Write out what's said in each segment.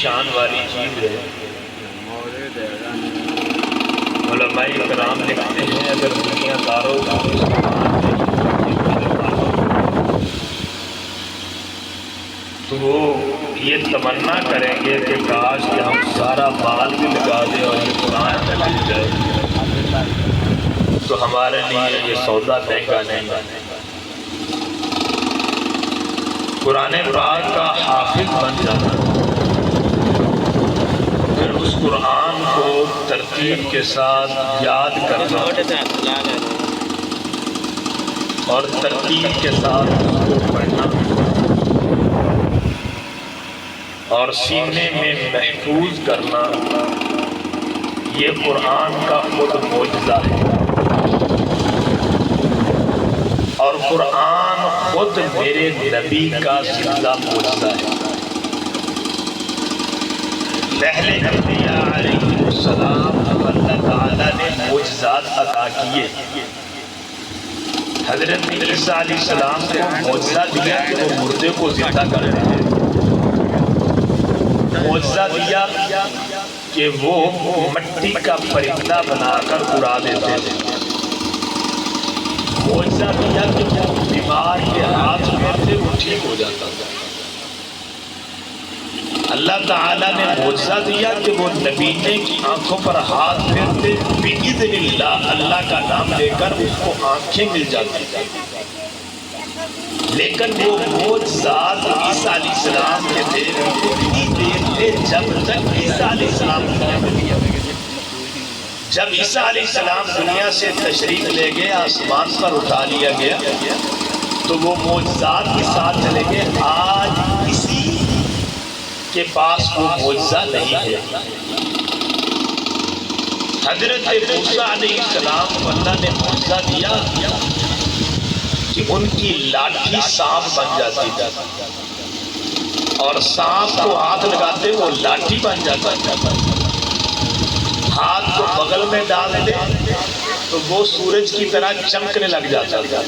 شان والی چیز ہے۔ علماء کرام لکھتے ہیں اگر دنیا داروں تو وہ یہ تمنا کریں گے کہ کاش کہ ہم سارا مال بھی لگا دیں اور یہ قرآن میں مل جائے تو ہمارے لیے یہ سودا مہنگا نہیں ہے۔ قرآن پاک کا حافظ بن جانا، پھر اس قرآن کو ترتیب کے ساتھ یاد کرنا اور ترتیب کے ساتھ اس کو پڑھنا اور سینے میں محفوظ کرنا، یہ قرآن کا خود معجزہ ہے۔ اور قرآن خود میرے نبی کا زندہ معجزہ ہے۔ پہلے انبیاء علیہ السلام کو اللہ تعالیٰ نے معجزات عطا کیے۔ حضرت عیسیٰ علیہ السلام کو معجزہ دیا کہ وہ مردے کو زندہ کر رہے ہیں، معجزہ دیا کہ وہ مٹی کا پرندہ بنا کر اڑا دیتے تھے، معجزہ دیا کہ وہ بیمار کے ہاتھ پھیرتے وہ ٹھیک ہو جاتا تھا۔ اللہ تعالیٰ نے معجزہ دیا کہ وہ نبینے کی آنکھوں پر ہاتھ پھیرتے بِإِذْنِ اللہ، اللہ کا نام لے کر اس کو آنکھیں مل جاتی تھیں۔ لیکن وہ معجزات عیسیٰ علیہ السلام کے تھے اتنی دیر تھے جب تک عیسیٰ علیہ السلام دنیا میں نہیں۔ جب عیسیٰ علیہ السلام دنیا سے تشریف لے گئے، آسمان پر اٹھا لیا گیا تو وہ معجزات کے ساتھ چلے گئے۔ آج کسی کے پاس وہ معجزہ نہیں ہے۔ حضرت موسیٰ علیہ السلام کو اللہ نے معجزہ دیا کہ ان کی لاٹھی سانپ بن جاتی تھی اور سانپ کو ہاتھ لگاتے وہ لاٹھی بن جاتا تھا۔ ہاتھ کو بغل میں ڈال دے تو وہ سورج کی طرح چمکنے لگ جاتا تھا۔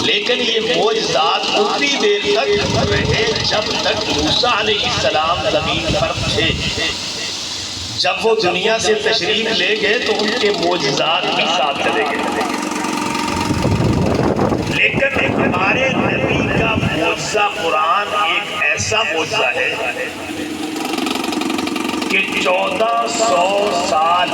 لیکن یہ معجزات اتنی دیر تک رہے جب تک موسیٰ علیہ السلام زمین پر تھے۔ جب وہ دنیا سے تشریف لے گئے تو ان کے معجزات بھی ساتھ چلے گئے۔ لیکن ہمارے نبی کا معجزہ قرآن ایک ایسا معجزہ ہے کہ 1400 سال،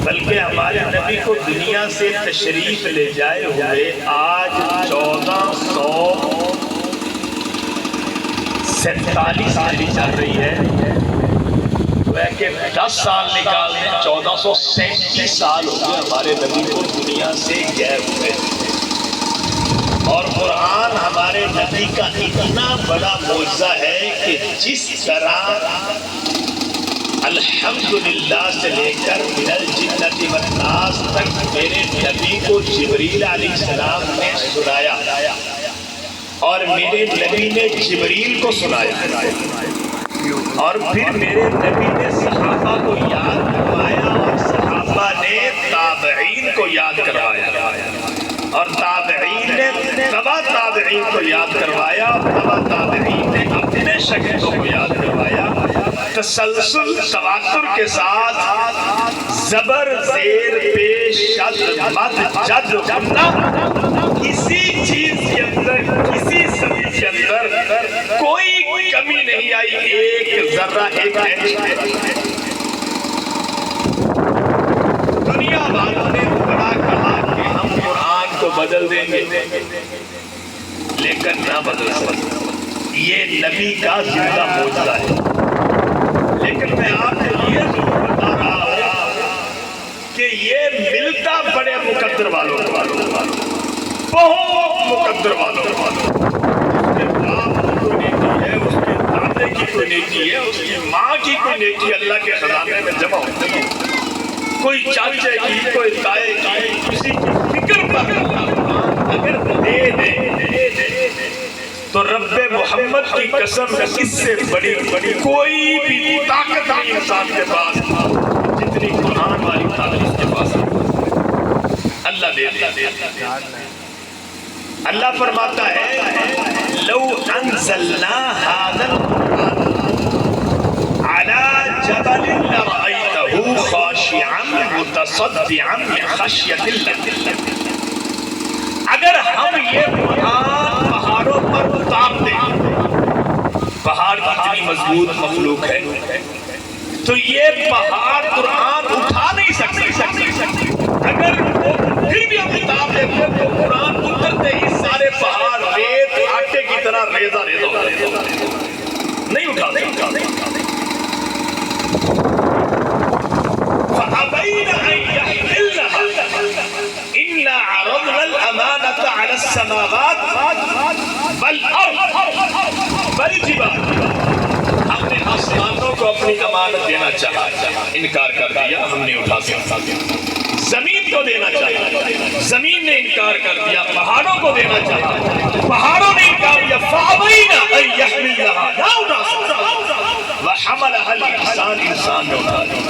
بلکہ ہمارے نبی کو دنیا سے تشریف لے جائے ہوئے آج 1447 سال چل رہی ہے، کہ 10 سال نکال دیں 1437 سال ہو گئے ہمارے نبی کو دنیا سے غائب ہوئے۔ اور قرآن ہمارے نبی کا اتنا بڑا معجزہ ہے کہ جس طرح الحمدللہ سے لے کر من الجنۃ والناس تک میرے نبی کو جبریل علیہ السلام نے سنایا اور میرے نبی نے جبریل کو سنایا، اور پھر میرے نبی نے صحابہ کو یاد کروایا اور صحابہ نے تابعین کو یاد کروایا اور تابعین نے تبع تابعین کو یاد کروایا اور تبع تابعین نے اپنے شاگردوں کو یاد کروایا، تسلسل تواتر کے ساتھ زبر زیر پیش شد مد جد غنہ، کسی چیز کے اندر کسی سبھی کے اندر کوئی کمی نہیں آئی، ایک ذرہ ایک انچ۔ دنیا والوں نے بڑا کہا کہ ہم قرآن کو بدل دیں گے، لیکن نہ بدل سکتے، یہ نبی کا زندہ معجزہ ہے۔ لیکن میں آپ کو یہ ضرور بتا رہا ہوں کہ یہ ملتا بڑے مقدر والوں بہت مقدر والوں، اس کے باپ کی کوئی نیکی ہے، اس کے دادے کی کوئی نیکی ہے، اس کی ماں کی کوئی نیکی اللہ کے خزانے میں جمع ہوتی ہے، کوئی چاچے کی کوئی تائے کی، کسی کی فکر پر اگر دے دے تو رب محمد کی قسم اس سے بڑی کوئی بھی طاقت نہیں انسان کے پاس جتنی قرآن والی طاقت اس کے پاس ہے۔ اللہ دے دے۔ اللہ فرماتا ہے لو انزلنا هذا القرآن على جبل لرأيته خاشعا متصدعا من خشية الله. اگر ہم یہ قرآن پہاڑوں پر اتار دیں، پہاڑ کتنی مضبوط مخلوق ہے، تو یہ پہاڑ قرآن اٹھا نہیں سکتے. اگر پھر بھی ہم اتار دیں تو قرآن اترتے ہی سارے پہاڑ ریت آٹے کی طرح ریزہ نہیں اٹھا سکتے. فَأَبَيْنَ أَن يَحْمِلْنَهَا إِنَّا عَرَضْنَا الْأَمَانَةَ عَلَى السَّمَاوَاتِ وَالْأَرْضِ وَالْجِبَالِ. ہم نے آسمانوں کو اپنی امانت دینا چاہا، انکار کر دیا، ہم نے اٹھا سکتا. زمین کو دینا چاہا، زمین نے انکار کر دیا. پہاڑوں کو دینا چاہا، پہاڑوں نے انکار کیا. فَأَبَيْنَ أَن يَحْمِلْنَهَا، نہ اٹھا سکتا. وَحَمَلَهَا الْإِنسَانُ، انسان نے اٹھا دیا.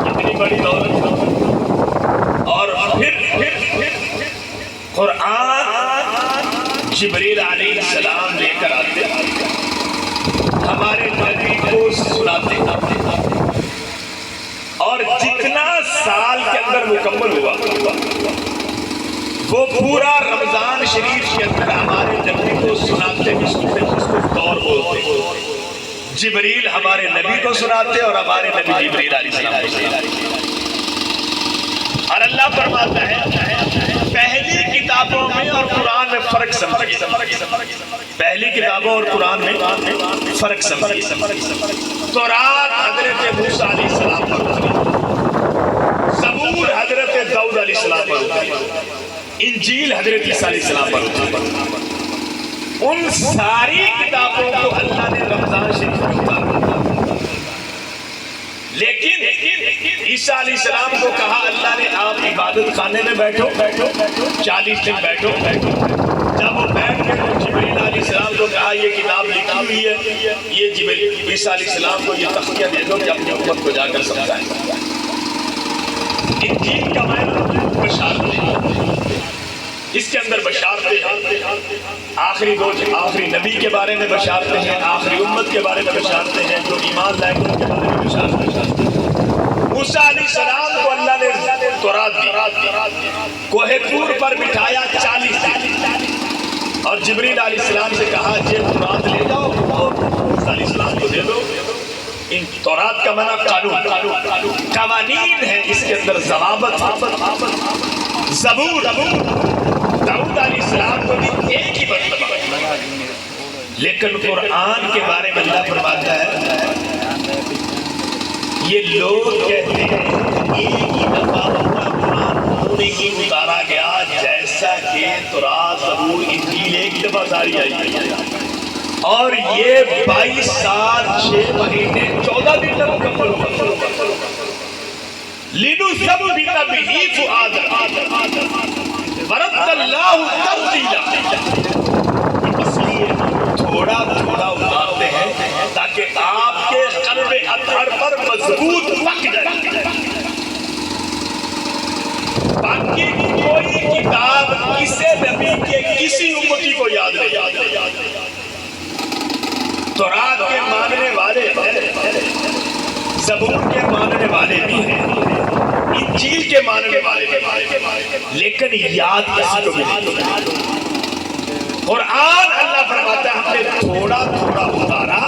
کتنی بڑی دولت. اور پھر قرآن جبریل علیہ السلام لے کر آتے، ہمارے نبی کو سناتے، اور جتنا سال کے اندر مکمل ہوا وہ پورا رمضان شریف کے اندر ہمارے نبی کو سناتے، اس کو دور بولتے. جبریل ہمارے نبی کو سناتے اور ہمارے نبی جبریل علیہ السلام کو سناتے. اور اللہ فرماتا ہے پہلی کتابوں میں اور قرآن میں فرق سمجھیے. پہلی کتابوں اور قرآن میں فرق سمجھیے. تورات حضرت موسیٰ علیہ السلام پر اتری، زبور حضرت داؤد علیہ السلام پر اتری، انجیل حضرت عیسیٰ علیہ السلام پر اتری. ان ساری کتابوں کو اللہ نے رمضان شریف میں اتارا. لیکن عیسیٰ علیہ السلام کو کہا اللہ نے آپ عبادت خانے میں بیٹھو 40 دن بیٹھو. جب وہ بیٹھ گئے تو جبریل علیہ السلام کو کہا یہ کتاب لکھی ہوئی ہے، یہ جبریل عیسیٰ علیہ السلام کو یہ تختیہ دے دو کہ اپنی امت کو جا کر سمجھائیں. انجیل کا معنی بشارتیں، اس کے اندر بشارتیں، آخری نبی کے بارے میں بشارتیں ہیں، آخری امت کے بارے میں بشارتیں ہیں، جو ایمان لائے ان کے بارے میں بشارتیں. موسیٰ علیہ السلام کو اللہ نے تورات دی، کوہ طور پر بٹھایا 40 دن، اور جبریل علیہ السلام سے کہا یہ تورات لے جاؤ اور موسیٰ علیہ السلام کو دے دو. ان تورات کا معنی قانون، قوانین ہے، اس کے اندر ضوابط. زبور داؤد علیہ السلام کو بھی ایک ہی مرتبہ. لیکن قرآن کے بارے میں اللہ فرماتا ہے یہ لوگ کہتے ہیں ایک ہی دفعہ اپنا قرآن پورے ہی اتارا گیا، جیسا کہ تورات زبور انجیل ایک دفعہ ساری آئی، اور یہ 22 سال 6 مہینے 14 دن تک مکمل ہوا. لِنُثَبِّتَ بِهِ فُؤَادَكَ وَرَتَّلْنَاهُ تَرْتِيلًا. اس لیے تھوڑا اتارتے ہیں تاکہ آپ کے قلب اطہر پر مضبوط پک جائے. باقی کوئی کتاب کسی نبی کے کسی امتی کو یاد نہیں. تورات کے ماننے والے ہیں، زبور کے ماننے والے بھی ہیں، انجیل کے ماننے والے بھی ہیں، لیکن یاد کسی کو بھی نہیں. قرآن اللہ فرماتا ہے ہم نے تھوڑا اتارا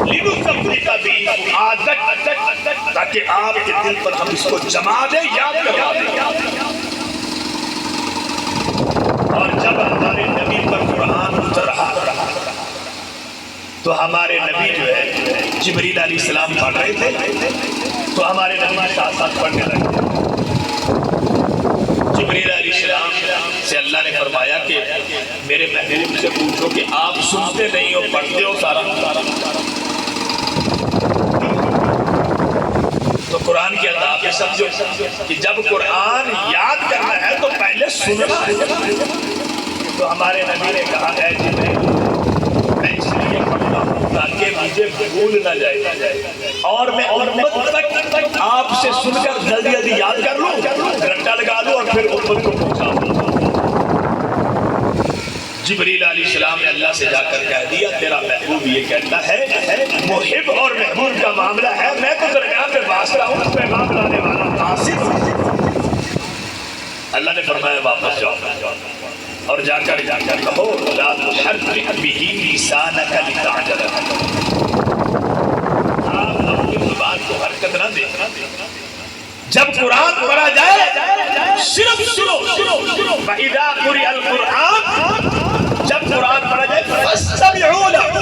لِنُثَبِّتَ بِهِ فُؤَادَكَ، تاکہ آپ کے دل پر ہم اس کو جما دیں، یاد کروا دیں. اور جب ہمارے نبی پر قرآن اتر رہا تو ہمارے نبی جو ہے جبریل علیہ السلام پڑھ رہے تھے تو ہمارے نبی ساتھ ساتھ پڑھنے لگے. جبریل علیہ السلام سے اللہ نے فرمایا کہ میرے محبوب سے پوچھو کہ آپ سنتے نہیں ہو پڑھتے ہو سارا. تو قرآن کی اداب ہے سمجھو کہ جب قرآن یاد کرنا ہے تو پہلے سننا ہے. تو ہمارے نبی نے کہا ہے جبریل میں اس لیے پڑھتا ہوں تاکہ مجھے بھول نہ جائے اور میں امت تک آپ سے سن کر جلدی یاد کر لوں، رٹا لگا لوں اور پھر امت کو پہنچا دوں. جبریل علیہ السلام نے اللہ سے جا کر کہہ دیا تیرا محبوب یہ کہتا ہے محب اور محبوب کا معاملہ ہے، میں تو درمیان میں واسطہ ہوں، پیغام لانے والا قاصد۔ اللہ نے فرمایا واپس جاؤ اور جا کر کہو لا تحرک به لسانک لتعجل آپ اپنی زبان کو حرکت نہ دیں، جب قرآن پڑھا جائے صرف سنو، فَإِذَا قُرِئَ الْقُرْآنُ جب قرآن پڑھا جائے فَاسْتَمِعُوا لَهُ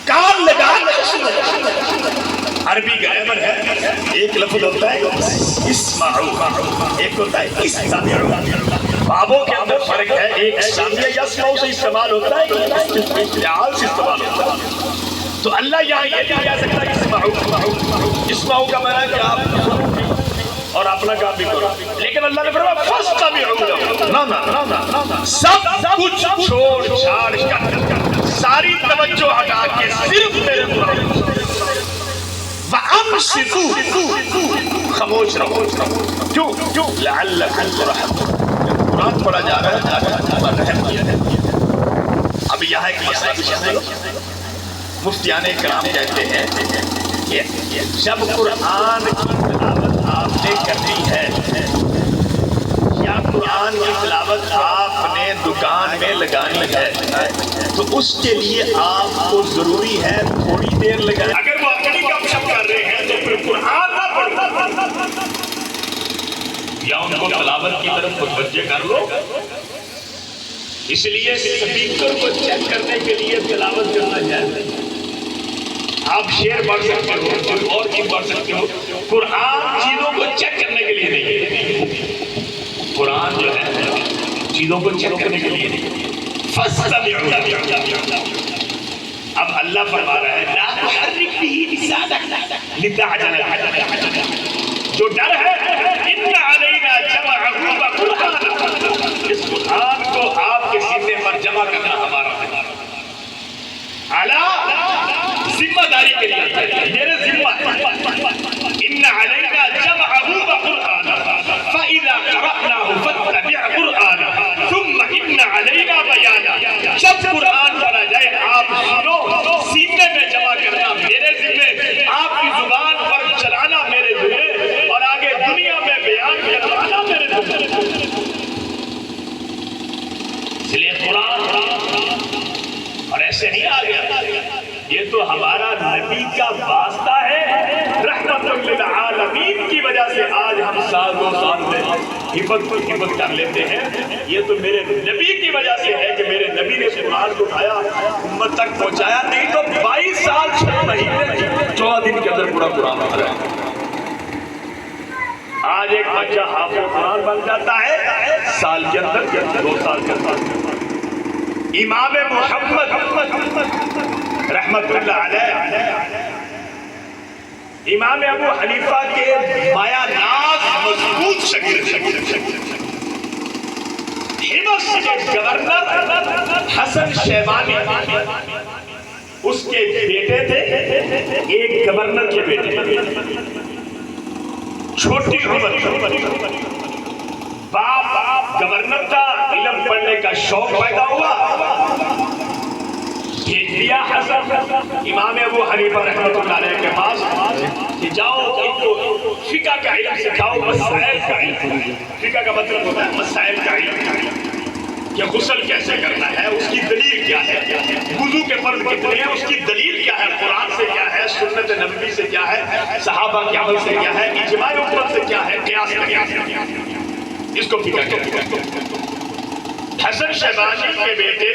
کان لگا سنو۔ عربی گرامر ہے، ایک لفظ ہوتا ہے اسمعوا، ایک ہوتا ہے استمعوا۔ بابوں کے اندر فرق ہے، ایک سامعہ یسمعوا سے استعمال ہوتا ہے، ایک استعمال سے استعمال ہوتا ہے۔ تو اللہ یہاں یہ نہیں کہہ سکتا کہ اسمعوا کا معنی ہے کہ آپ سنو اور اپنا کام بھی کرو، لیکن اللہ نے فرمایا فاستمعوا له، سب کچھ چھوڑ چھاڑ کر ساری توجہ ہٹا کے صرف میرے قرآن وَأَنصِتُوا خاموش رہو۔ کیوں؟ لَعَلَّكُمْ تُرْحَمُونَ قرآن پڑھا جا رہا ہے، رحم کیا ہے۔ اب یہاں ایک مسئلہ بھی سمجھو، مفتیان کرام کہتے ہیں کہ جب قرآن کی تلاوت آپ نے کرنی ہے یا قرآن کی تلاوت آپ نے دکان میں لگانی ہے تو اس کے لیے آپ کو ضروری ہے تھوڑی دیر لگائیں۔ اگر وہ اپنی گپ شپ کر رہے ہیں تو پھر قرآن نہ پڑھو یا ان کو تلاوت کی طرف متوجہ کر لو۔ اس لیے سپیکر کو چیک کرنے کے لیے تلاوت کرنا چاہیے۔ آپ شعر پڑھ سکتے ہو، کوئی اور چیز پڑھ سکتے ہو، قرآن چیزوں کو چیک کرنے کے لیے نہیں، قرآن جو ہے چیزوں کو چیک کرنے کے لیے نہیں۔ اب اللہ فرما رہا ہے لا تحرک به لسانک لتعجل به، جو ڈر ہے ان علینا جمعہ وقرآن، اس قرآن کو آپ کے سینے پر جمع کرنا ہمارا ہے، ذمہ داری کے لیے میرے ذمہ ان علینا جمعہ وقرآن فاذا قرأناه فاتبع قرآنه ثم ان علینا بیانہ۔ جب قرآن پڑھا جائے آپ سنو، سینے میں جمع کرنا میرے ذمہ، آپ کی زبان پر چلانا میرے ذمہ، اور آگے دنیا میں بیان کروانا میرے ذمہ۔ اس لیے قرآن اور ایسے نہیں آ گیا، یہ تو ہمارا نبی کا واسطہ ہے، رحمت للعالمین کی وجہ سے آج ہم سال دو سال میں حفظ کر لیتے ہیں۔ یہ تو میرے نبی کی وجہ سے ہے کہ میرے نبی نے قرآن کو اٹھایا امت تک پہنچایا، نہیں تو 22 سال 6 مہینے 14 دن کے اندر پورا قرآن آ رہا ہے۔ آج ایک بچہ حافظ قرآن بن جاتا ہے سال کے اندر، 2 سال کے اندر۔ امام محمد رحمت اللہ علیہ، امام ابو حنیفہ کے مایا ناز مضبوط شاگرد، حمص کے گورنر حسن شیبانی اس کے بیٹے تھے، ایک گورنر کے بیٹے، چھوٹی عمر، باپ گورنر کا، علم پڑھنے کا شوق پیدا ہوا، بھیج دیا حسن امام ابو حنیفہ رحمۃ اللہ علیہ کے پاس کہ جاؤ ان کو فقہ کا علم سکھاؤ، مسائل کا علم۔ فقہ کا مطلب ہوتا ہے مسائل کا علم، کہ غسل کیسے کرنا ہے، اس کی دلیل کیا ہے، وضو کے فرض کتنے ہیں، اس کی دلیل کیا ہے، قرآن سے کیا ہے، سنت نبوی سے کیا ہے، صحابہ کے عمل سے کیا ہے، اجماع امت سے کیا ہے، قیاس سے کیا ہے، اس کو فقہ کہتے ہیں۔ حسن شیبانی کے بیٹے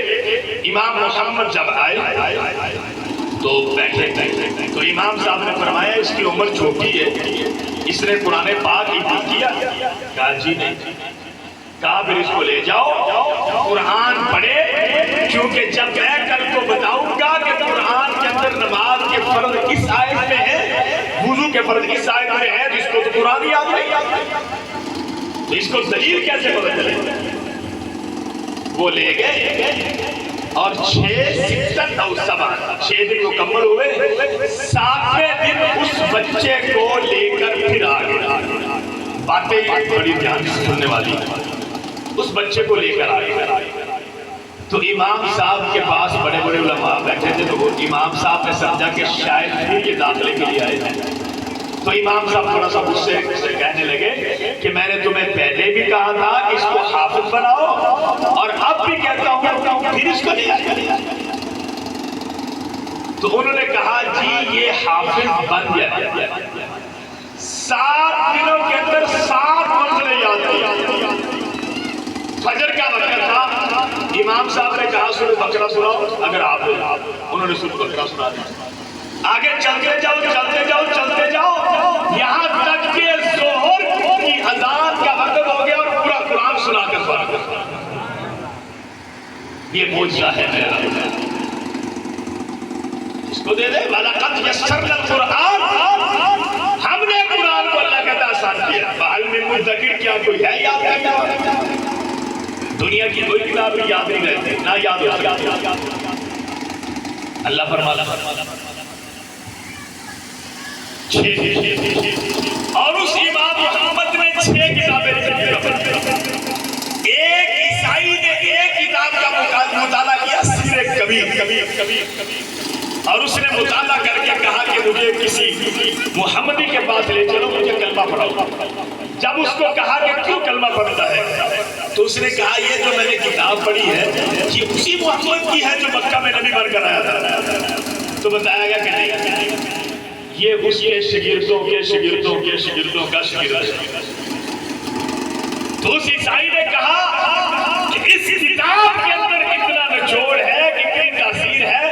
امام محمد جب آئے تو بیٹھے تو امام صاحب نے فرمایا اس کی عمر چھوٹی ہے، اس نے قرآن پاک حفظ کیا؟ کہا جی نہیں۔ کہا پھر اس کو لے جاؤ قرآن پڑھے، کیونکہ جب میں کل کو بتاؤں گا کہ قرآن کے اندر نماز کے فرض اس آیت میں ہے، وضو کے فرض اس آیت میں ہے، جس کو تو قرآن یاد نہیں، تو اس کو دلیل کیسے پتہ چلے؟ وہ لے گئے اور 6 دن مکمل ہوئے، 7ویں دن اس بچے کو لے کر پھر آ گئے۔ باتیں بڑی دھیان سے سننے والی، اس بچے کو لے کر آئے تو امام صاحب کے پاس بڑے بڑے علماء بیٹھے تھے، تو وہ امام صاحب نے سمجھا کہ شاید پھر یہ داخلے کے لیے آئے ہیں، تو امام صاحب تھوڑا سا غصے سے کہنے لگے کہ میں نے تمہیں پہلے بھی کہا تھا کہ اس کو حافظ بناؤ اور اب بھی کہتا ہوں پھر اس کو نہیں آیا۔ تو انہوں نے کہا جی یہ حافظ بن گیا، 7 دنوں کے اندر 7 منزلیں یاد کی۔ فجر کا وقت تھا، امام صاحب نے کہا سورۃ بقرہ سناؤ، اگر آپ انہوں نے سورۃ بقرہ سنا دیا، آگے چلتے جاؤ چلتے جاؤ چلتے جاؤ یہاں تک کہ ظہر کی اذان کا وقت ہو گیا اور پورا قرآن سنا کر فارغ ہو گیا۔ یہ معجزہ ہے میرا، اس کو دے دے وَلَقَدْ يَسَّرْنَا الْقُرْآنَ، ہم نے قرآن کو اللہ کہتا آسان کیا۔ فَهَلْ مِن مُدَّكِرٍ، کیا کوئی ہے یاد کرنے والا؟ دنیا کی کوئی کتاب بھی یاد نہیں رہتی، نہ یاد ہو سکتی۔ اللہ فرماتا اور اس امام محمد نے 6 کتابیں لکھی۔ ایک عیسائی نے ایک کتاب کا مطالعہ کیا، سیر کبیر، اور اس نے مطالعہ کر کے کہا کہ مجھے کسی محمدی کے پاس لے چلو، مجھے کلمہ پڑھاؤ۔ جب اس کو کہا کہ کیوں کلمہ پڑھتا ہے تو اس نے کہا یہ جو میں نے کتاب پڑھی ہے یہ اسی محمد کی ہے جو مکہ میں نبی بن کر آیا تھا۔ تو بتایا گیا کہ نہیں، یہ اس کے شاگردوں کے شاگردوں کے شاگردوں کا شاگرد ہے۔ تو اس عیسائی نے کہا کہ اس کتاب کے اندر اتنا نچوڑ ہے، اتنی تاثیر ہے،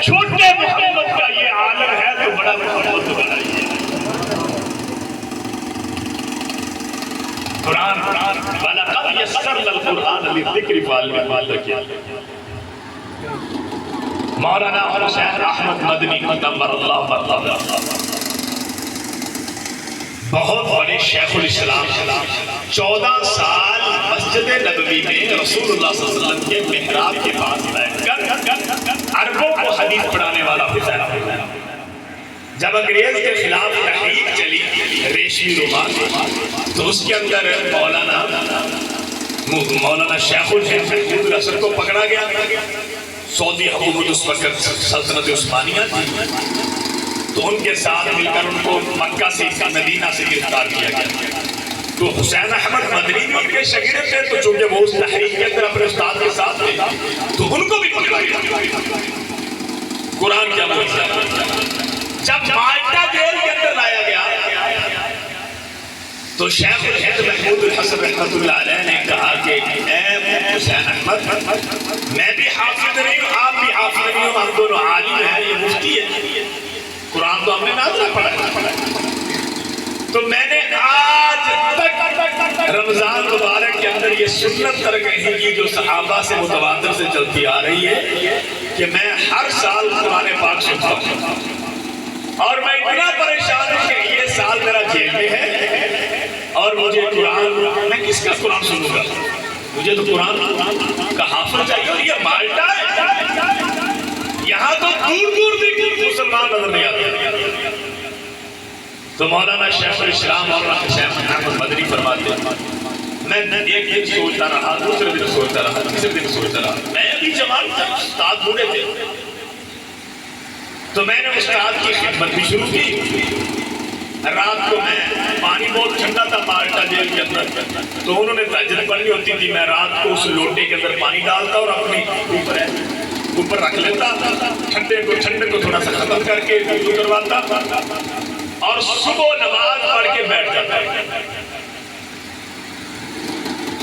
چھوٹے محمد کا یہ عالم ہے تو بڑا محمد تو بنائیے۔ قرآن وَلَقَدْ يَسَّرْنَا الْقُرْآنَ لِلذِّكْرِ فَهَلْ مِن مُدَّكِرٍ۔ مولانا حسین احمد مدنی نمبر اللہ مرتبہ، بہت بڑے شیخ الاسلام، 14 سال مسجد نبوی میں رسول اللہ صلی اللہ علیہ وسلم کے محراب کے پاس بیٹھ کر عربوں کو حدیث پڑھانے والا حسین۔ جب انگریز کے خلاف تحریک چلی ریشمی رومال، تو اس کے اندر مولانا شیخ الحسن الحسن کو پکڑا گیا۔ سعودی حکومت اس وقت سلطنت عثمانیہ تھی، تو ان کے ساتھ مل کر ان کو مکہ سے مدینہ سے گرفتار کیا گیا۔ تو حسین احمد مدنی بھی ان کے شاگرد تھے، تو چونکہ وہ اس تحریک کے اندر اپنے استاد کے ساتھ تھے تو ان کو بھی پکڑا گیا۔ قرآن کیا بولتا، جب مالٹا جیل کے اندر لایا گیا تو شیخ الہند محمود الحسن رحمۃ اللہ علیہ نے کہا کہ اے حسین احمد، میں بھی حافظ نہیں ہوں، آپ بھی حافظ نہیں ہوں، ہم دونوں عالم ہیں، یہ مفتی ہے، قرآن تو ہم نے نازلہ پڑھا ہے۔ تو میں نے آج تک رمضان مبارک کے اندر یہ سنت ترک نہیں کی جو صحابہ سے متواتر سے چلتی آ رہی ہے کہ میں ہر سال قرآن پاک سنتا ہوں، اور میں اتنا پریشان ہوں کہ یہ سال میرا جیل میں ہے اور مجھے قرآن، میں کس کا قرآن سنوں گا؟ مجھے تو قرآن کا حافظ چاہیے، اور یہ مالٹا ہے، یہاں تو دور دور بھی مسلمان نظر نہیں آتے۔ تو مولانا شیخ الاسلام مولانا حسین احمد مدنی فرماتے ہیں، میں ایک دن سوچتا رہا، دوسرے دن سوچتا رہا، تیسرے دن سوچتا رہا، میں ابھی جوان تھا، استاد بوڑھے تھے، تو میں نے استاد کی خدمت بھی شروع کی۔ رات کو میں پانی بہت ٹھنڈا تھا مالٹا جیل کے اندر، تو انہوں نے تہجد پڑھنی ہوتی تھی، میں رات کو اس لوٹے کے اندر پانی ڈالتا اور اپنی اوپر رکھ لیتا، ٹھنڈے کو تھوڑا سا ختم کر کے وضو کرواتا اور صبح نماز پڑھ کے بیٹھ جاتا۔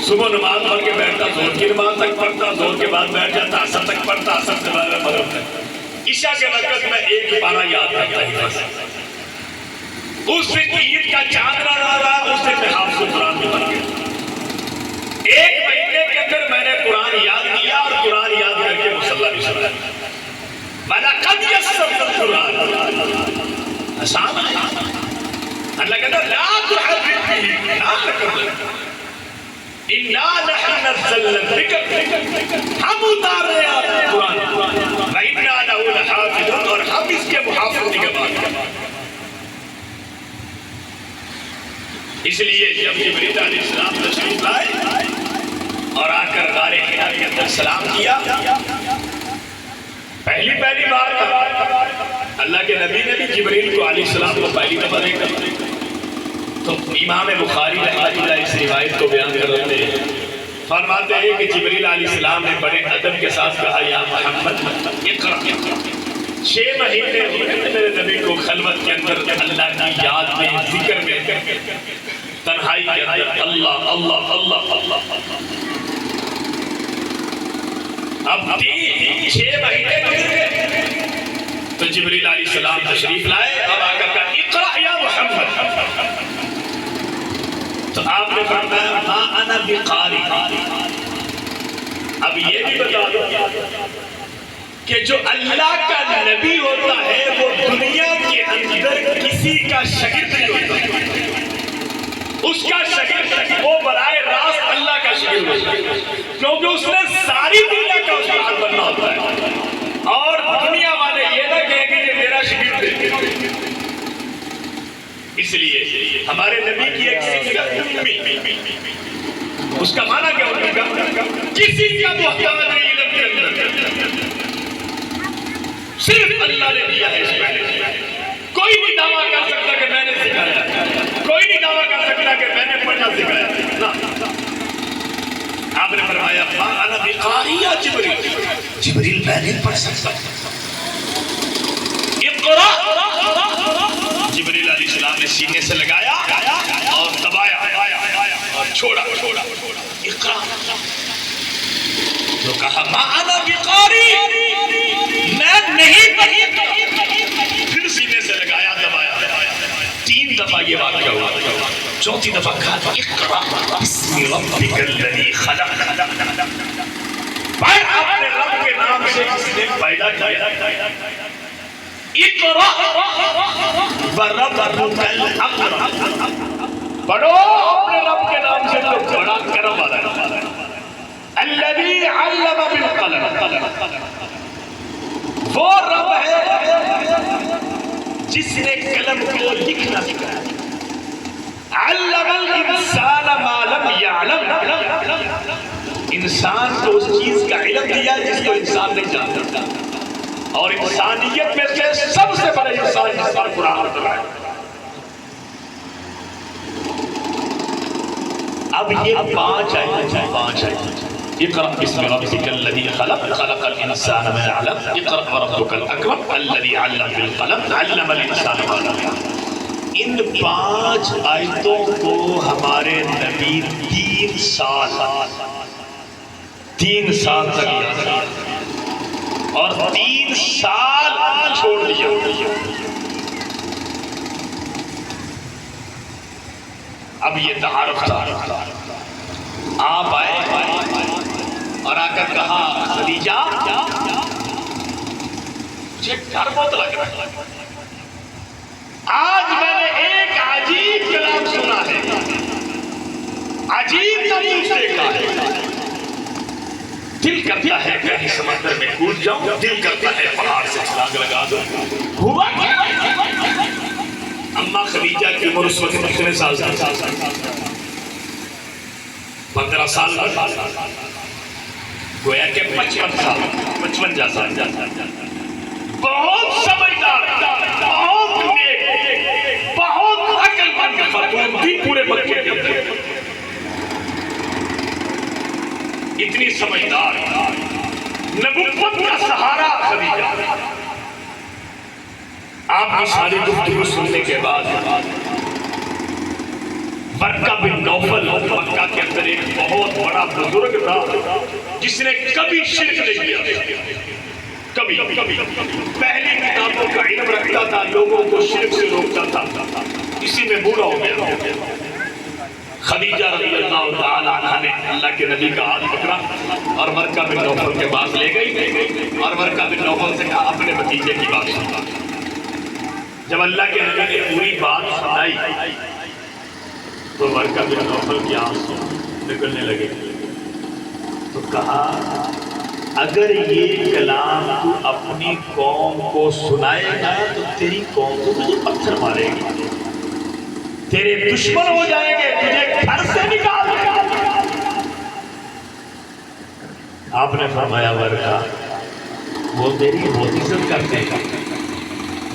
صبح نماز پڑھ کے بیٹھتا، ظہر کی نماز تک پڑھتا، ظہر کے بعد بیٹھ جاتا، عصر تک پڑھتا، عصر سے بعد مغرب تک، عشاء کے وقت میں ایک پارہ یاد کرتا ہی بس۔ اس دن عید کا چاند نظر رہا، اس دن میں حافظ قرآن بھی بن گیا۔ 1 مہینے کے اندر میں نے قرآن یاد کیا اور قرآن یاد کر کے مصلی بھی سنا۔ وَلَقَدْ يَسَّرْنَا الْقُرْآنَ، آسان ہے۔ اللہ کہتا ہے لا تحرک بِهِ، نہ حرکت لگا، اِنَّا نَحْنُ نَزَّلْنَا الذِّکْرَ، ہم اتار رہے ہیں قرآن، وَإِنَّا لَهُ لَحَافِظُونَ، اور ہم اس کے محافظ نگہبان ہیں۔ اس لیے جب جبریل علیہ السلام تشریف لائے کر غار حرا کے اندر سلام کیا. پہلی بار اللہ کے نبی نے بھی جبریل کو علیہ السلام کو پہلی دفعہ دیکھا. تو امام بخاری رحمۃ اللہ اس روایت کو بیان کر رہے ہیں. فرماتے ہیں کہ جبریل علیہ السلام نے بڑے ادب کے ساتھ کہا یا محمد اقرا. 6 مہینے ہوئے میرے نبی کو خلوت کے اندر اللہ کی یاد میں ذکر میں تنہائی کے اندر اللہ اللہ اللہ اللہ. اب 6 مہینے گزر گئے تو جبریل علیہ السلام تشریف لائے اور آ کر کہا اقرا یا محمد. تو آپ نے فرمایا ما انا بقاری. اب یہ بھی بتا دو کہ جو اللہ کا نبی ہوتا ہے وہ دنیا کے اندر کسی کا شاگرد نہیں ہوتا. اس کا شاگرد وہ براہ راست اللہ کا شاگرد ہوتا ہے کیونکہ اس نے ساری دنیا کا استاد بننا ہوتا ہے. اور دنیا والے یہ نہ کہیں کہ یہ میرا شاگرد ہے. اس لیے ہمارے نبی کی ایک صفت امی. اس کا معنی کیا ہوگا؟ کسی کا محتاج نہیں علم کے اندر، صرف اللہ نے دیا ہے. اس میں کوئی نہیں دعویٰ کر سکتا کہ میں نے سکھایا، کوئی نہیں دعویٰ کر سکتا کہ میں نے پڑھنا سکھایا. آپ نے فرمایا ما انا بقاری یا جبریل میں نہیں پڑھ سکتا. اقرا. جبریل علیہ السلام نے سینے سے لگایا اور دبایا اور چھوڑا. اقرا. تو کہا ما انا بقاری، میں نہیں پڑھی. پھر سینے سے لگایا دبایا. 3 دفعہ یہ واقعہ ہوا. 4تھی دفعہ کہا اقرا بسم ربک الذی خلق. پڑھ اپنے رب کے نام سے جس نے پیدا کیا. اقرا وربک الاکرم. پڑھو اپنے رب کے نام سے جو بڑا کرم والا ہے. الذی علم بالقلم. وہ رب ہے جس نے قلم کو لکھنا سکھایا. علم الانسان ما لم يعلم. انسان کو اس چیز کا علم دیا جس کو انسان نہیں جانتا. اور انسانیت میں سے سب سے بڑے انسان جس پر قرآن اترا ہے. اب یہ 5 آیتیں. اقرأ بسم ربک الذی خلق خلق الانسان من علق. اقرأ وربک الاکرم الذی علم بالقلم علم الانسان ما لم يعلم. ان 5 آیتوں کو ہمارے نبی 3 سال تک یاد کیا اور 3 سال چھوڑ دیا. اب یہ تعارف تھا. آپ آئے اور آ کر کہا خدیجہ مجھے ڈر بہت لگ رہا ہے. آج میں نے ایک عجیب کلام سنا ہے، عجیب نموز دیکھا ہے. دل کرتا ہے کہیں سمندر میں کود جاؤں، دل کرتا ہے پہاڑ سے چھلانگ لگا دوں. ہوا کیا؟ اما خدیجہ کی عمر اس وقت کتنے سال تھی؟ 15 سال. گویا کہ 55 سال. بہت سمجھدار، بہت نیک، بہت عقل مند خاتون تھی پورے مکے کے اندر. اتنی سمجھدار، نبوت کا سہارا خدیجہ. آپ کی ساری گفتگو سننے کے بعد ورقہ بن نوفل مکہ کے اندر ایک بہت بڑا بزرگ تھا جس نے کبھی شرک نہیں کیا. کبھی پہلی کتابوں کا علم رکھتا تھا، لوگوں کو شرک سے روکتا تھا. اسی میں بوڑھا ہو گیا. خدیجہ رضی اللہ تعالی عنہ نے اللہ کے نبی کا ہاتھ پکڑا اور ورقہ بن نوفل کے پاس لے گئی اور ورقہ بن نوفل سے کہا اپنے بھتیجے کی بات سنا. جب اللہ کے نبی نے پوری بات سنائی تو ورقہ بن نوفل کی آنسو نکلنے لگے. تو کہا اگر یہ کلام تو اپنی قوم کو سنائے گا تو تیری قوم کو تجھے پتھر مارے گی، تیرے دشمن ہو جائیں گے، تجھے گھر سے نکال دیں گے. آپ نے فرمایا ورقہ وہ تیری بہت عزت کرتے ہیں.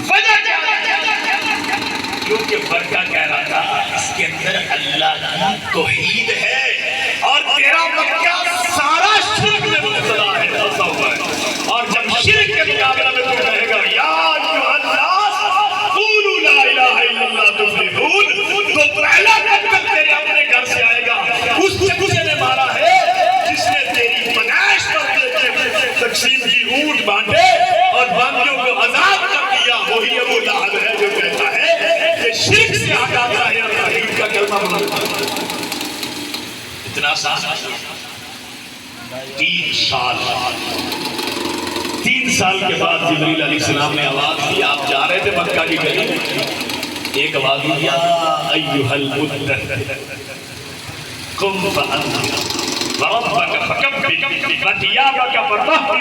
وجہ کیا ہے؟ کیونکہ ورقہ کہہ رہا تھا اس کے اندر اللہ کی توحید ہے اور تیرا مکہ سارا شرک میں مبتلا ہے. اور جب شرک کے مقابلہ میں تو کہے گا یا ایھا الناس قولوا لا الہ الا اللہ تفلحون، تو پہلا نقل تیرے اپنے گھر سے آئے گا. اس بچے نے مارا ہے جس نے تیری پیدائش پر تقسیم کی اونٹ بانٹے اور باقیوں کو عذاب کر دیا. وہی ابو لہب ہے جو کہتا ہے کہ شرک سے ہٹاتا ہے اور توحید کا کلمہ بولتا ہے. اتنا آسان 3 سال کے بعد جبریل علیہ السلام نے آواز دی. آپ جا رہے تھے مکہ کی گلی میں، ایک آواز دی یا ایھا المدثر قم فانذر وربك فكبر وثيابك فطهر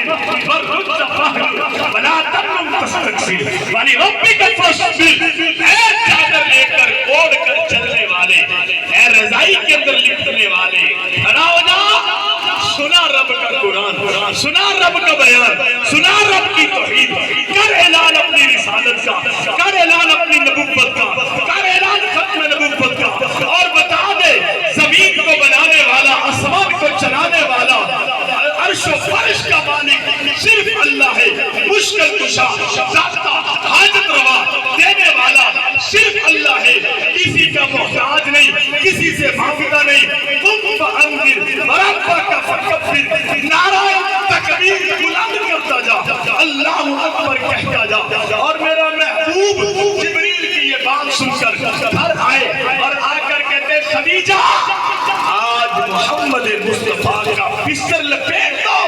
والرجز فاهجر ولا تمنن تستكثر ولربك فاصبر. اے چادر لے کر اوڑھ کر چلنے والے، اے رضائی کے اندر لپٹنے والے، کھڑا ہو جا. سنا رب کا قرآن، سنا رب کا بیان، سنا رب کی توحید، کر اعلان اپنی رسالت کا، کر اعلان اپنی نبوت کا، کر اعلان ختم نبوت کا، اور بتا دے زمین کو بنانے والا، آسمان کو چلانے والا، عرش و فرش کا مالک صرف اللہ ہے. مشکل کشا، داتا، حاجت روا، دینے والا صرف اللہ ہے. کسی کا محتاج نہیں، کسی سے مانگتا نہیں. قم فانذر وربک فکبر، نعرہ تکبیر بلند کرتا جا، اللہ اکبر کہتا جا. اور میرا محبوب جبریل کی یہ بات سن کر گھر آئے اور آ کر کہتے خدیجہ آج محمد مصطفیٰ کا بستر لپیٹ دو،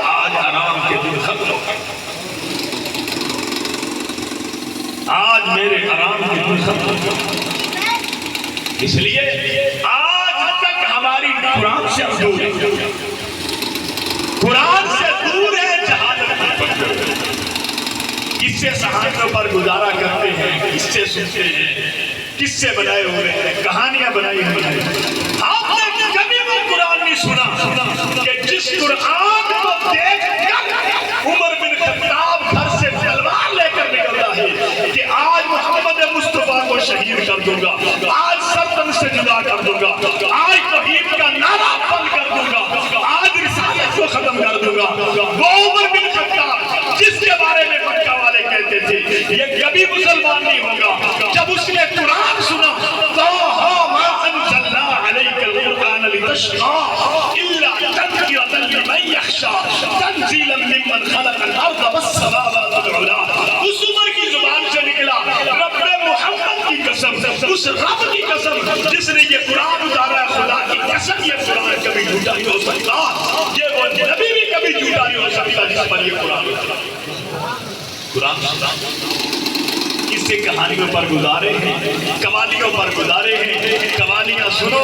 آج آرام کے دن ختم ہو. آج میرے آرام کے دن ختم ہو. اس لیے آج تک ہماری قرآن سے دور ہے، قرآن سے دور ہے جہالت کی پکڑ. کس سے صحابیوں پر گزارا کرتے ہیں، کس سے سنتے ہیں، کس سے بنائے ہوئے ہیں، کہانیاں بنائی ہوئی ہیں. آپ نے کبھی وہ قرآن نہیں سنا کہ جس قرآن کو دیکھ کر عمر بن خطاب گھر سے تلوار لے کر نکلتا ہے کہ آج محمد مصطفیٰ کو شہید کر دوں گا، آج سرطن سے جدا کر دوں گا، آج توحید کا نعرہ بند کر دوں گا، آج رسالت کو ختم کر دوں گا. وہ عمر بن خطاب جس کے بارے میں مکہ والے کہتے تھے یہ کبھی مسلمان نہیں ہوگا، جب اس نے قرآن سنا طٰہٰ مَا أَنزَلْنَا عَلَيْكَ الْقُرْآنَ لِتَشْقَىٰ إِلَّا تَذْكِرَةً لِمَن يَخْشَىٰ تَنزِيلًا مِمَّنْ خَلَقَ الْأَرْضَ وَالسَّمَاوَاتِ الْعُلَىٰ. اس عمر کی زبان سے نکلا رب محمد کی قسم، اس رب کی قسم جس نے یہ قرآن اتارا ہے، خدا کی قسم یہ قرآن کبھی جھوٹا نہیں ہو سکتا، یہ وہ نبی بھی کبھی جھوٹا نہیں ہو سکتا جس پر یہ قرآن اس سے کہانیوں پر گزارے ہیں، قوالیوں پر گزارے ہیں. قوالیاں سنو،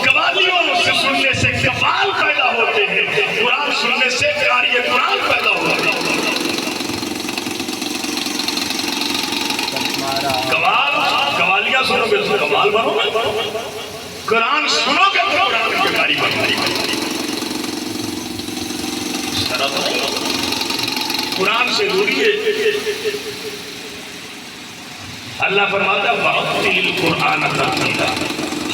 قوالیوں سے سننے سے کمال پیدا ہوتے ہیں، قرآن سننے سے قاری قرآن پیدا ہوتے ہیں. قوالیاں سنو گے تو کمال بنو گے، قرآن سنو گے تو قرآن کے قاری بنو گے. اس طرح تو نہیں، قرآن سے دوری ہے. اللہ فرماتا ہے وَرَتِّلِ الْقُرْآنَ تَرْتِيلًا.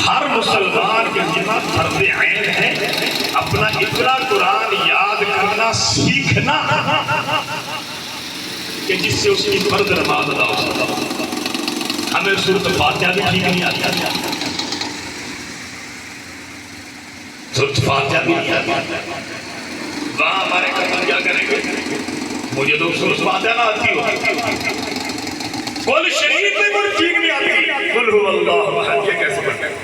ہر مسلمان کے ذمہ فرض عین ہے اپنا اتنا قرآن یاد کرنا سیکھنا کہ جس سے اس کی فرض نماز ادا ہو سکتا. ہمیں سورۃ فاتحہ بھی ٹھیک نہیں آتی، سورۃ فاتحہ بھی نہیں آتی. وہاں ہمارے قتل کیا کریں گے؟ مجھے تو سورۃ فاتحہ نہ آتی ہو، قل شریف میں مجھے ٹھیک نہیں آتی، قل هو اللہ احد یہ کیسے پڑھتے ہیں؟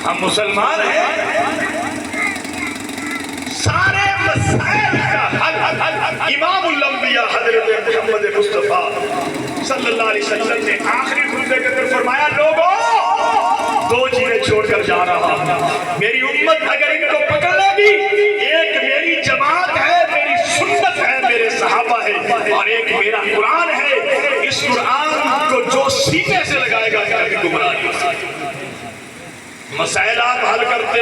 ہم مسلمان ہیں، سارے مسائل کا حل امام الانبیاء حضرت محمد مصطفیٰ صلی اللہ علیہ وسلم نے آخری خطبے کے اندر فرمایا لوگوں 2 چیزیں چھوڑ کر جا رہا ہوں، میری امت اگر ان کو پکڑ لے گی، ایک میری جماعت ہے، میری سنت ہے، میرے صحابہ ہے، اور ایک میرا قرآن ہے. اس قرآن کو جو سینے سے لگائے گا کبھی گمراہ نہیں ہو سکتا. مسائل آپ حل کرتے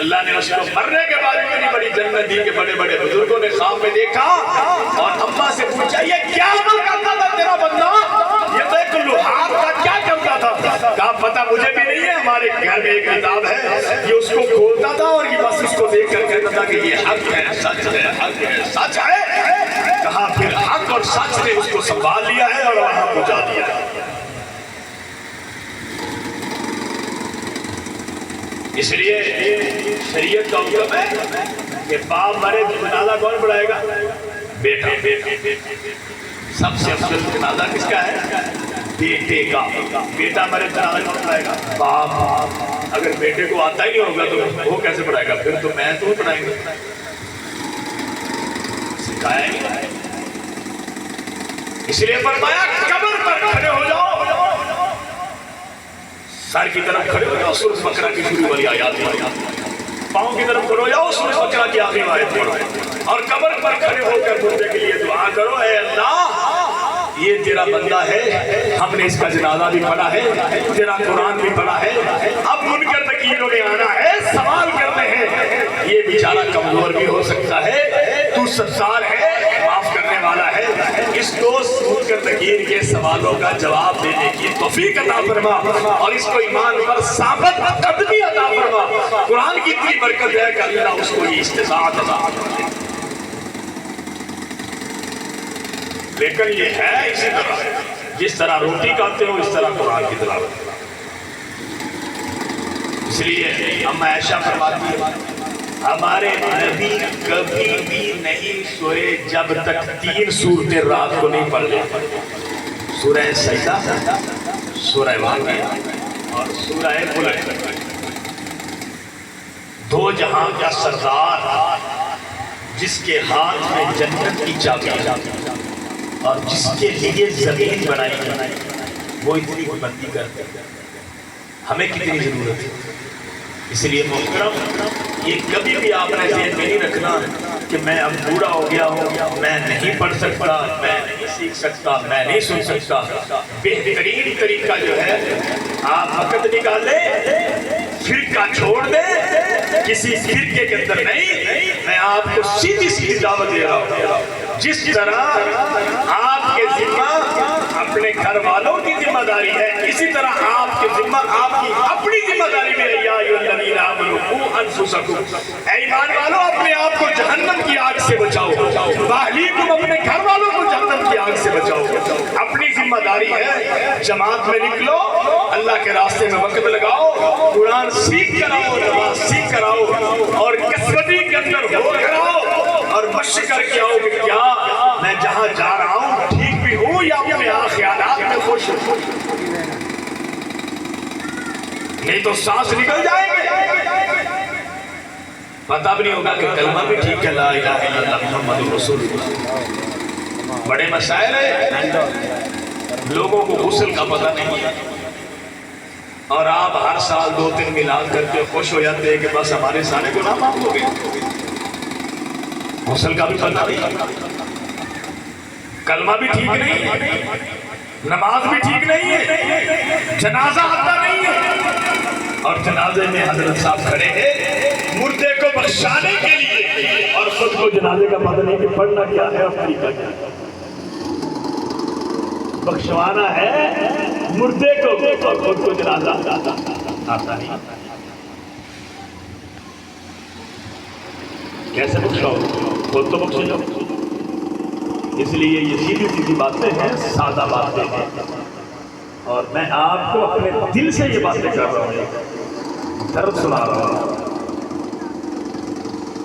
اللہ نے اس کو مرنے کے بعد اتنی بڑی جنت دی کہ بڑے بڑے بزرگوں نے خواب میں دیکھا اور اماں سے پوچھا یہ کیا کرتا تھا تیرا بندہ؟ یہ تو ایک لوہار کا کیا کرتا تھا؟ کہا پتہ مجھے بھی نہیں ہے، ہمارے گھر میں ایک کتاب ہے، یہ اس کو کھولتا تھا اور یہ بس اس کو دیکھ کر کہتا تھا کہ یہ حق ہے، سچ ہے، حق ہے، سچ ہے۔ کہا پھر حق اور سچ نے اس کو سنبھال لیا ہے اور وہاں پہنچا دیا ہے۔ اس لیے شریعت کا حکم ہے کہ باپ مرے تو جنازہ کون پڑھائے گا؟ بیٹا۔ سب سے افضل جنازہ کس کا ہے؟ بیٹے کا۔ بیٹا مرے جنازہ کون پڑھائے گا؟ باپ۔ اگر بیٹے کو آتا ہی نہیں ہوگا تو وہ کیسے پڑھائے گا؟ پھر تو میں تو پڑھائیں گے، سکھایا نہیں۔ اس لیے فرمایا قبر پر کھڑے ہو جاؤ، سر کی طرف کھڑے ہو جاؤ، سورۃ بقرہ کی شروع والی آیات پڑھو، پاؤں کی طرف کھڑے ہو جاؤ، سورۃ بقرہ کی آخری آیت پڑھو، اور قبر پر کھڑے ہو کر مردے کے لیے دعا کرو، اے اللہ یہ تیرا بندہ ہے، ہم نے اس کا جنازہ بھی پڑھا ہے، تیرا قرآن بھی پڑھا ہے، اب منکر نکیروں نے آنا ہے، سوال کرنے ہیں، یہ بیچارہ کمزور بھی ہو سکتا ہے، تو ستار ہے، معاف کرنے والا ہے، اس کو منکر نکیر کے سوالوں کا جواب دینے کی توفیق عطا فرما اور اس کو ایمان پر ثابت قدمی عطا فرما۔ قرآن کی اتنی برکت ہے کہ اللہ اس کو یہ استطاعت عطا فرما۔ لیکن یہ ہے اسی طرح، جس طرح روٹی کھاتے ہو اس طرح قرآن کی تلاوت۔ اس لیے اما عائشہ فرماتی ہے ہمارے نبی کبھی بھی نہیں سوئے جب تک 3 سورتیں رات کو نہیں پڑھ لیں، سورہ سجدہ، سورہ واقعہ اور سورہ ملک۔ 2 جہاں کا سردار جس کے ہاتھ میں جنت کی چابی اور جس کے لیے زمین بنائی، وہ اتنی بندی کرتے ہمیں کتنی ضرورت ہے۔ اس لیے محترم یہ کبھی بھی آپ نے ذہن میں نہیں رکھنا کہ میں اب بوڑھا ہو گیا ہوں، میں نہیں پڑھ سکتا، میں نہیں سیکھ سکتا، میں نہیں سن سکتا۔ بہترین طریقہ جو ہے آپ وقت نکالیں، فرقہ چھوڑ دیں، کسی فرقے کے اندر نہیں، میں آپ کو سیدھی سیدھی دعوت دے رہا ہوں۔ جس طرح آپ کے ذمہ اپنے گھر والوں کی ذمہ داری ہے، اسی طرح آپ کے ذمہ آپ کی اپنی ذمہ داری بھی ہے۔ یا ایھا الذین آمنوا قوا انفسکم، اے ایمان والو اپنے آپ کو جہنم کی آگ سے بچاؤ، واہلیکم اپنے گھر والوں کو جہنم کی آگ سے بچاؤ۔ اپنی ذمہ داری ہے، جماعت میں نکلو، اللہ کے راستے میں وقت لگاؤ، قرآن سیکھ کر آؤ، نماز سیکھ کر آؤ، اور کسوٹی کے اندر ہو کر آؤ اور مشق کر کے آؤ کہ کیا میں جہاں جا رہا ہوں ٹھیک بھی ہوں یا اپنے خیالات میں خوش ہوں، نہیں تو سانس نکل جائیں گے، پتہ بھی نہیں ہوگا کہ کلمہ بھی ٹھیک ہے، لا الہ الا اللہ محمد رسول اللہ۔ بڑے مسائل ہیں، لوگوں کو غسل کا پتہ نہیں ہے، اور آپ ہر سال 2-3 میلاد کر کے خوش ہو جاتے ہیں کہ بس ہمارے سارے گناہ معاف ہو گئے۔ غسل کا بھی پتہ نہیں، کلمہ بھی ٹھیک نہیں ہے، نماز بھی ٹھیک نہیں ہے، جنازہ آتا نہیں ہے، اور جنازے میں حضرت صاحب کھڑے ہیں مردے کو بخشانے کے لیے، اور خود کو جنازے کا پتہ نہیں کہ پڑھنا کیا ہے اور طریقہ کیا ہے۔ بخشوانا ہے مردے کو اور خود کو جنازہ آتا نہیں۔ کیسے بخشاؤ؟ خود تو بخشے جاؤ۔ اس لیے یہ سیدھی سیدھی باتیں ہیں، سادہ باتیں ہیں، اور میں آپ کو اپنے دل سے یہ باتیں کر رہا ہوں، درد سنا رہا ہوں۔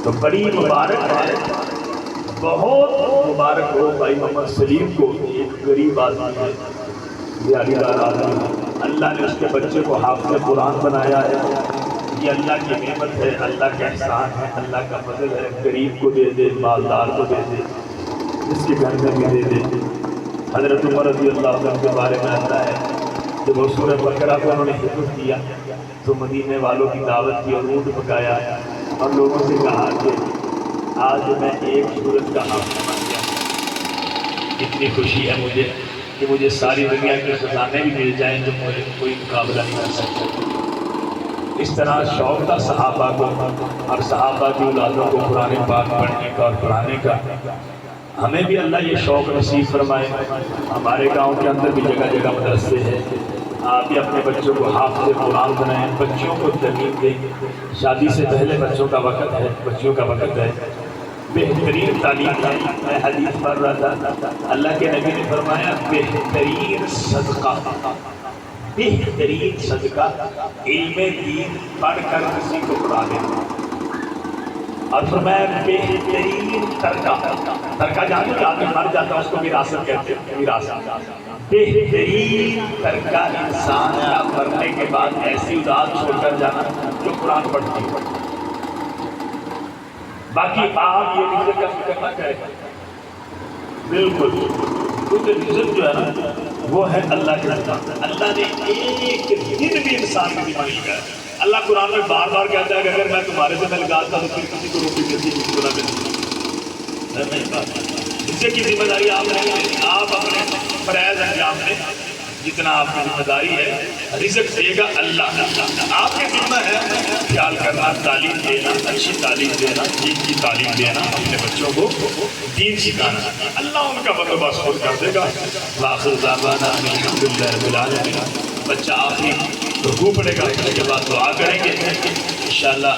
تو بڑی مبارک ہے، بہت مبارک ہو بھائی محمد سلیم کو، ایک غریب آدمی ہے، دیہڑی دار آدمی، اللہ نے اس کے بچے کو حافظ قرآن بنایا ہے۔ یہ اللہ کی نعمت ہے، اللہ کا احسان ہے، اللہ کا فضل ہے۔ غریب کو دے دے، مالدار کو دے دے، جس کے گھر میں بھی دے دے۔ حضرت عمر رضی اللہ عنہ کے بارے میں آتا ہے جب وہ سورہ بقرہ کو انہوں نے حفظ کیا تو مدینے والوں کی دعوت کی اور اونٹ پکایا اور لوگوں سے کہا کہ آج میں ایک سورت کا حافظ بن گیا، اتنی خوشی ہے مجھے کہ مجھے ساری دنیا کے خزانے بھی مل جائیں جو مجھے کوئی مقابلہ نہیں کر سکتا۔ اس طرح شوق تھا صحابہ کو اور صحابہ کی اولادوں کو قرآن پاک پڑھنے کا اور پڑھانے کا. ہمیں بھی اللہ یہ شوق نصیب فرمائے. ہمارے گاؤں کے اندر بھی جگہ جگہ مدرسے ہیں. آپ بھی اپنے بچوں کو حافظ قرآن بنائیں, بچوں کو ترغیب دیں. شادی سے پہلے بچوں کا وقت ہے, بچوں کا وقت ہے. بہترین تعلیم ہے. میں حدیث پڑھ رہا تھا, اللہ کے نبی نے فرمایا بہترین صدقہ, بہترین صدقہ علم دین پڑھ کر کسی کو پڑھا دینا. اور فرمایا بہترین ترکہ, ترکہ جانتے ہیں آدمی مر جاتا ہے اس کو وراثت کہتے ہیں, وراثت. بہترین ترکہ انسان کا مرنے کے بعد ایسی اولاد چھوڑ کر جانا جو قرآن پڑھتی ہے. باقی آپ یہ رزق کا فکر نہ کریں, بالکل, کیونکہ رزق جو ہے نا وہ ہے اللہ کے رزق. اللہ نے ایک دن بھی انسان کی ذمہ نہیں کہا. اللہ قرآن میں بار بار کہتا ہے کہ اگر میں تمہارے سے لگاتا تو پھر کسی کو روٹی ملتی, کسی کو نہ ملتی. رزق کی ذمہ داری آپ نہیں لیں, آپ اپنے فرائض انجام دیں جتنا آپ کی ذمہ داری ہے. رزق دے گا اللہ. آپ کی ذمہ ہے خیال کرنا, تعلیم دینا, اچھی تعلیم دینا, دین کی تعلیم دینا, اپنے بچوں کو دین سکھانا. اللہ ان کا بندوبست خود کر دے گا. وآخر دعوانا الحمدللہ رب العالمین. بچہ آخری رکوع پڑے گا, اس کے بعد دعا کریں گے انشاءاللہ.